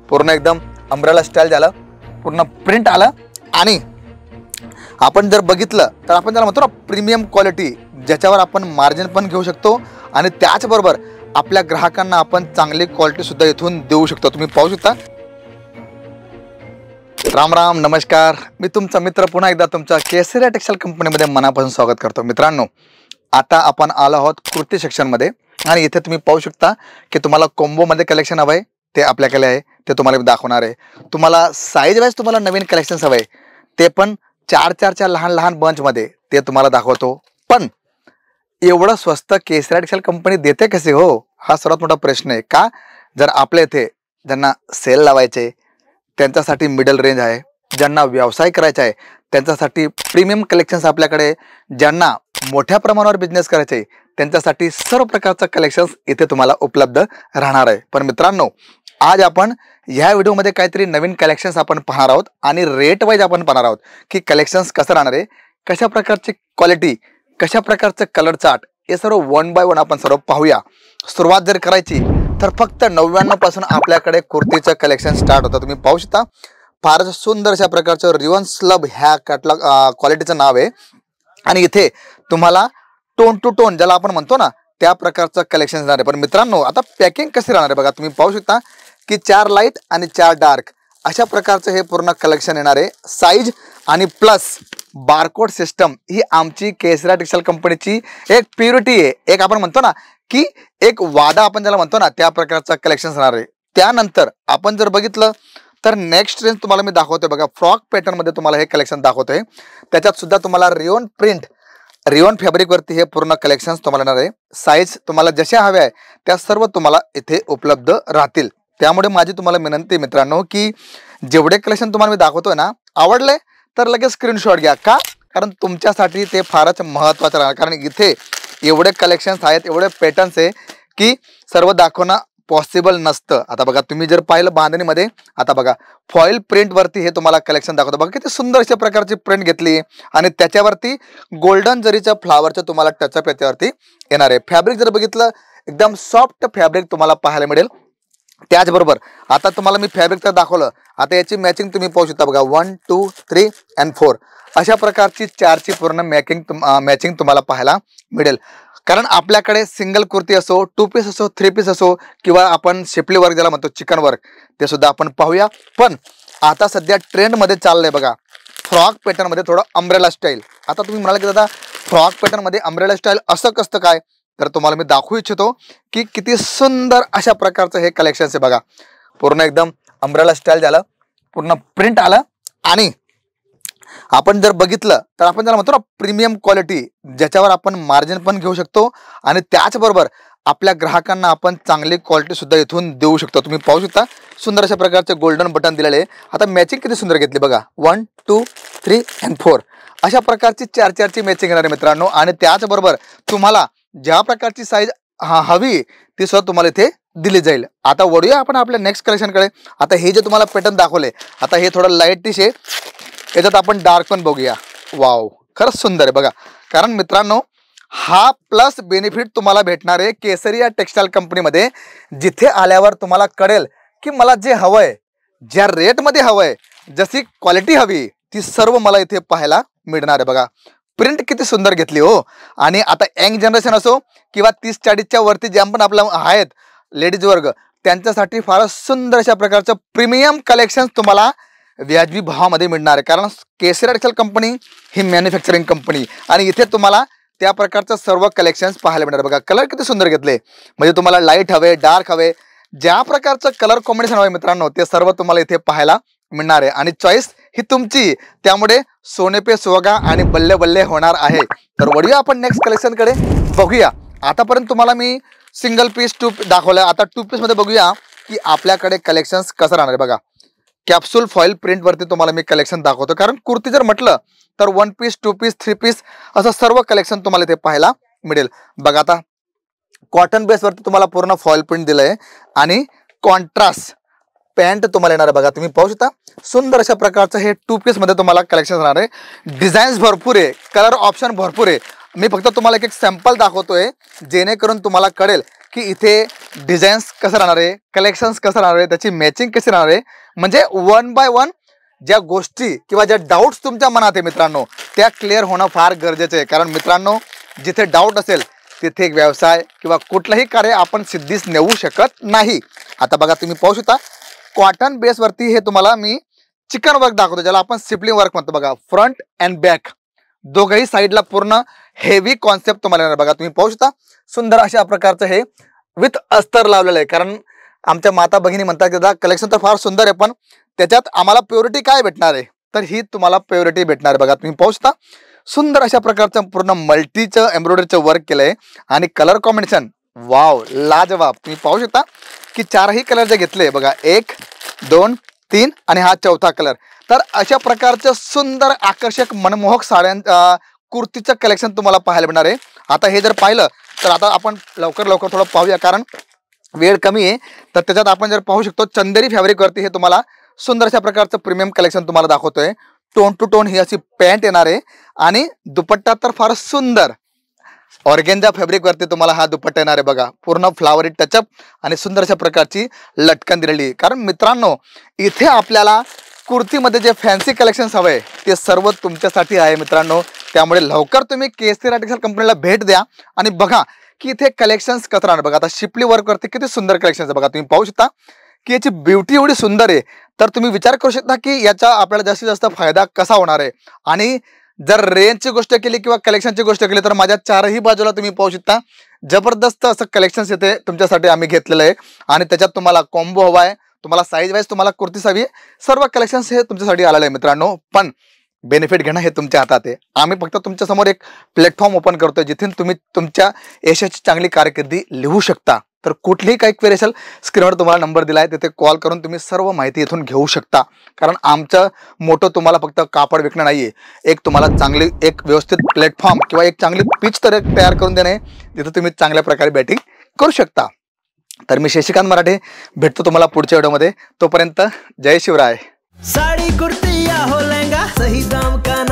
पूर्ण एकदम umbrella style झालं, पूर्ण प्रिंट आलं आणि आपण जर बघितलं तर आपण त्याला म्हणतो ना प्रीमियम क्वालिटी, ज्याच्यावर आपण मार्जिन पण घेऊ शकतो आणि त्याचबरोबर आपल्या ग्राहकांना आपण चांगली क्वालिटी सुद्धा इथून देऊ शकतो. तुम्ही पाहू शकता. राम राम नमस्कार, मी तुमचा मित्र पुन्हा एकदा तुमच्या केसरिया टेक्सटाईल कंपनीमध्ये मनापासून स्वागत करतो. मित्रांनो, आता आपण आलो आहोत कुर्ती सेक्शनमध्ये आणि इथे तुम्ही पाहू शकता की तुम्हाला कॉम्बोमध्ये कलेक्शन हवं आहे ते आपल्याकडे आहे, ते तुम्हाला मी दाखवणार आहे. तुम्हाला साईज वाईज तुम्हाला नवीन कलेक्शन्स हवं आहे ते पण चार लहान लहान बंचमध्ये ते तुम्हाला दाखवतो. पण एवढं स्वस्त केसरिया टेक्सटाईल कंपनी देते कसे हो, हा सर्वात मोठा प्रश्न आहे. का? जर आपल्या इथे ज्यांना सेल लावायचे त्यांच्यासाठी मिडल रेंज आहे, ज्यांना व्यवसाय करायचा आहे त्यांच्यासाठी प्रीमियम कलेक्शन्स आपल्याकडे, ज्यांना मोठ्या प्रमाणावर बिझनेस करायचे त्यांच्यासाठी सर्व प्रकारचं कलेक्शन्स इथे तुम्हाला उपलब्ध राहणार आहे. पण मित्रांनो, आज आपण ह्या व्हिडिओमध्ये काहीतरी नवीन कलेक्शन्स आपण पाहणार आहोत आणि रेट वाईज आपण पाहणार आहोत की कलेक्शन्स कसं राहणार आहे, कशा प्रकारची क्वालिटी, कशा प्रकारचं कलर चार्ट, हे सर्व वन बाय वन आपण सर्व पाहूया. सुरुवात जर करायची तर फक्त 99 पासून आपल्याकडे कुर्तीचं कलेक्शन स्टार्ट होतं. तुम्ही पाहू शकता फारच सुंदर अशा प्रकारचं रिवन स्लब ह्या कॅटलॉग क्वालिटीचं नाव आहे आणि इथे तुम्हाला टोन टू टोन ज्याला आपण म्हणतो ना त्या प्रकारचं कलेक्शन येणार आहे. पण मित्रांनो, आता पॅकिंग कशी राहणार आहे बघा. तुम्ही पाहू शकता की 4 लाईट आणि 4 डार्क अशा प्रकारचं हे पूर्ण कलेक्शन येणार आहे. साईज आणि प्लस बारकोड सिस्टम ही आमची केसरिया टेक्सटाईल कंपनीची एक प्युरिटी आहे, एक आपण म्हणतो ना की एक वादा आपण ज्याला म्हणतो ना त्या प्रकारचं कलेक्शन राहणार आहे. त्यानंतर आपण जर बघितलं तर नेक्स्ट रेंज तुम्हाला मी दाखवतोय बघा, फ्रॉक पॅटर्न मध्ये तुम्हाला हे कलेक्शन दाखवतोय. त्याच्यात सुद्धा तुम्हाला रिओन प्रिंट, रिओन फॅब्रिक वरती हे पूर्ण कलेक्शन तुम्हाला येणार आहे. साईज तुम्हाला जशा हव्या आहे त्या सर्व तुम्हाला इथे उपलब्ध राहतील. त्यामुळे माझी तुम्हाला विनंती मित्रांनो की जेवढे कलेक्शन तुम्हाला मी दाखवतोय ना, आवडले तर लगेच स्क्रीनशॉट घ्या. का? कारण तुमच्यासाठी ते फारच महत्त्वाचं राहणार. कारण इथे एवढे कलेक्शन्स आहेत, एवढे पॅटर्न्स आहे की सर्व दाखवणं पॉसिबल नसतं. आता बघा, तुम्ही जर पाहिलं बांधणीमध्ये, आता बघा फॉईल प्रिंट वरती हे तुम्हाला कलेक्शन दाखवतो. बघा किती सुंदर अशा प्रकारची प्रिंट घेतली आणि त्याच्यावरती गोल्डन जरीच्या फ्लावरचं तुम्हाला टचअप याच्यावरती येणार आहे. फॅब्रिक जर बघितलं एकदम सॉफ्ट फॅब्रिक तुम्हाला पाहायला मिळेल. त्याचबरोबर आता तुम्हाला मी फॅब्रिक तर दाखवलं, आता याची मॅचिंग तुम्ही पाहू शकता बघा. 1 2 3 and 4 अशा प्रकारची 4ची पूर्ण मॅचिंग तुम्हाला पाहायला मिळेल. कारण आपल्याकडे सिंगल कुर्ती असो, 2 पीस असो, 3 पीस असो किंवा आपण शिपली वर्क ज्याला म्हणतो चिकन वर्क, ते सुद्धा आपण पाहूया. पण आता सध्या ट्रेंडमध्ये चाललंय बघा फ्रॉक पॅटर्नमध्ये थोडं अम्ब्रेला स्टाईल. आता तुम्ही म्हणाल की दादा फ्रॉक पॅटर्नमध्ये अम्ब्रेला स्टाईल असं कसं काय, तर तुम्हाला मी दाखवू इच्छितो की किती सुंदर अशा प्रकारचं हे कलेक्शन आहे बघा. पूर्ण एकदम अम्ब्रेला स्टाईल झालं, पूर्ण प्रिंट आलं आणि आपण जर बघितलं तर आपण त्याला म्हणतो ना प्रीमियम क्वालिटी, ज्याच्यावर आपण मार्जिन पण घेऊ शकतो आणि त्याचबरोबर आपल्या ग्राहकांना आपण चांगली क्वालिटी सुद्धा इथून देऊ शकतो. तुम्ही पाहू शकता सुंदर अशा प्रकारचे गोल्डन बटन दिलेले आहे. आता मॅचिंग किती सुंदर घेतली बघा. 1 2 3 and 4 अशा प्रकारची 4ची मॅचिंग येणार आहे मित्रांनो. आणि त्याचबरोबर तुम्हाला ज्या प्रकारची साईज हवी ती सुद्धा तुम्हाला इथे दिली जाईल. आता वळूया आपण आपल्या नेक्स्ट कलेक्शनकडे. आता हे जे तुम्हाला पॅटर्न दाखवले, आता हे थोडं लाईटिश आहे, याच्यात आपण डार्क पण बघूया. वाव, खरंच सुंदर आहे बघा. कारण मित्रांनो, हा प्लस बेनिफिट तुम्हाला भेटणार आहे केसरिया टेक्सटाईल कंपनीमध्ये. जिथे आल्यावर तुम्हाला कळेल की मला जे हवंय, ज्या रेटमध्ये हवंय, जशी क्वालिटी हवी ती सर्व मला इथे पाहायला मिळणार आहे बघा. प्रिंट किती सुंदर घेतली हो. आणि आता यंग जनरेशन असो किंवा 30-40च्या वरती जे पण आपल्या आहेत लेडीज वर्ग, त्यांच्यासाठी फारच सुंदर अशा प्रकारचं प्रीमियम कलेक्शन तुम्हाला व्याजबी भावामध्ये मिळणार आहे. कारण केसरिया टेक्सटाईल कंपनी ही मॅन्युफॅक्चरिंग कंपनी आणि इथे तुम्हाला त्या प्रकारचं सर्व कलेक्शन्स पाहायला मिळणार बघा. कलर किती सुंदर घेतले, म्हणजे तुम्हाला लाईट हवे, डार्क हवे, ज्या प्रकारचं कलर कॉम्बिनेशन हवे मित्रांनो ते सर्व तुम्हाला इथे पाहायला मिळणार आहे. आणि चॉईस ही तुमची, त्यामुळे सोने पे सुहागा आणि बल्ले बल्ले होणार आहे. तर वळूया आपण नेक्स्ट कलेक्शनकडे बघूया. आतापर्यंत तुम्हाला मी सिंगल पीस 2 दाखवलं, आता 2 पीसमध्ये बघूया की आपल्याकडे कलेक्शन्स कसं राहणार आहे बघा. कॅप्सूल फॉईल प्रिंट वरती तुम्हाला मी कलेक्शन दाखवतो. कारण कुर्ती जर म्हटलं तर 1 पीस 2 पीस 3 पीस असं सर्व कलेक्शन तुम्हाला इथे पाहायला मिळेल बघा. आता कॉटन बेस वरती तुम्हाला पूर्ण फॉईल प्रिंट दिलंय आणि कॉन्ट्रास्ट पॅन्ट तुम्हाला येणार आहे बघा. तुम्ही पाहू शकता सुंदर अशा प्रकारचं हे 2 पीस मध्ये तुम्हाला कलेक्शन राहणार आहे. डिझाईन्स भरपूर आहे, कलर ऑप्शन भरपूर आहे. मी फक्त तुम्हाला एक सॅम्पल दाखवतोय जेणेकरून तुम्हाला कळेल की इथे डिझाईन्स कसं राहणार आहे, कलेक्शन्स कसं राहणार आहे, त्याची मॅचिंग कशी राहणार आहे, म्हणजे वन बाय वन ज्या गोष्टी किंवा ज्या डाऊट्स तुमच्या मनात आहे मित्रांनो त्या क्लिअर होणं फार गरजेचं आहे. कारण मित्रांनो जिथे डाऊट असेल तिथे एक व्यवसाय किंवा कुठलंही कार्य आपण सिद्धीस नेऊ शकत नाही. आता बघा तुम्ही पाहू शकता कॉटन बेसवरती हे तुम्हाला मी चिकन वर्क दाखवतो, ज्याला आपण सिपलिंग वर्क म्हणतो. बघा फ्रंट अँड बॅक दोघंही साईडला पूर्ण हेवी कॉन्सेप्ट तुम्हाला येणार. बघा तुम्ही पाहू शकता सुंदर अशा प्रकारचं हे विथ अस्तर लावलेलं आहे. कारण आमच्या माता भगिनी म्हणतात की दादा कलेक्शन तर फार सुंदर आहे, पण त्याच्यात आम्हाला प्युरिटी काय भेटणार आहे, तर ही तुम्हाला प्युरिटी भेटणार आहे. बघा तुम्ही पाहू शकता सुंदर अशा प्रकारचं पूर्ण मल्टीचं एम्ब्रॉयडरीचं वर्क केलंय आणि कलर कॉम्बिनेशन वाव लाजवाब. तुम्ही पाहू शकता की चारही कलर जे घेतले बघा 1 2 3 आणि हा चौथा कलर. तर अशा प्रकारचं सुंदर आकर्षक मनमोहक साड्या कुर्तीचं कलेक्शन तुम्हाला पाहायला मिळणार आहे. आता हे जर पाहिलं तर आता आपण लवकर थोडं पाहूया कारण वेळ कमी आहे. तर त्याच्यात आपण जर पाहू शकतो चंदेरी फॅब्रिकवरती हे तुम्हाला सुंदर अशा प्रकारचं प्रीमियम कलेक्शन तुम्हाला दाखवतोय. टोन टू टोन ही अशी पॅन्ट येणार आहे आणि दुपट्टा तर फार सुंदर ऑर्गेन्झा फॅब्रिकवरती तुम्हाला हा दुपट्टा येणार आहे. बघा पूर्ण फ्लावरी टचअप आणि सुंदर अशा प्रकारची लटकन दिलेली. कारण मित्रांनो इथे आपल्याला कुर्तीमध्ये जे फॅन्सी कलेक्शन्स हवे ते सर्व तुमच्यासाठी आहे मित्रांनो. त्यामुळे लवकर तुम्ही केसरी टेक्सटाईल कंपनीला भेट द्या आणि बघा की इथे कलेक्शन्स कसं राहणार. बघा आता शिपली वर्कवरती किती सुंदर कलेक्शन्स आहे. बघा तुम्ही पाहू शकता की याची ब्युटी एवढी सुंदर आहे. तर तुम्ही विचार करू शकता की याचा आपल्याला जास्तीत जास्त फायदा कसा होणार आहे. आणि जर रेंजची गोष्ट केली किंवा कलेक्शनची गोष्ट केली तर माझ्या चारही बाजूला तुम्ही पाहू शकता जबरदस्त असं कलेक्शन्स इथे तुमच्यासाठी आम्ही घेतलेलं आहे. आणि त्याच्यात तुम्हाला कॉम्बो हवा आहे, तुम्हाला साईज वाईज तुम्हाला कुर्तीस हवी आहे, सर्व कलेक्शन्स हे तुमच्यासाठी आलेलं आहे मित्रांनो. पण बेनिफिट घेणं हे तुमच्या हातात आहे. आम्ही फक्त तुमच्यासमोर एक प्लॅटफॉर्म ओपन करतोय जिथे तुम्ही तुमच्या यशाची चांगली कारकिर्दी लिहू शकता. तर कुठलीही काही क्वेरी असेल स्क्रीनवर तुम्हाला नंबर दिला आहे तिथे कॉल करून तुम्ही सर्व माहिती इथून घेऊ शकता. कारण आमचं मोठं तुम्हाला फक्त कापड विकणं नाही आहे, एक तुम्हाला चांगली एक व्यवस्थित प्लॅटफॉर्म किंवा एक चांगली पिच तयार करून देणे तिथे तुम्ही चांगल्या प्रकारे बॅटिंग करू शकता. तर मी शशिकांत मराठे भेटतो तुम्हाला पुढच्या व्हिडिओमध्ये. तोपर्यंत जय शिवराय. साड़ी कुर्ती या हो लहंगा सही दाम का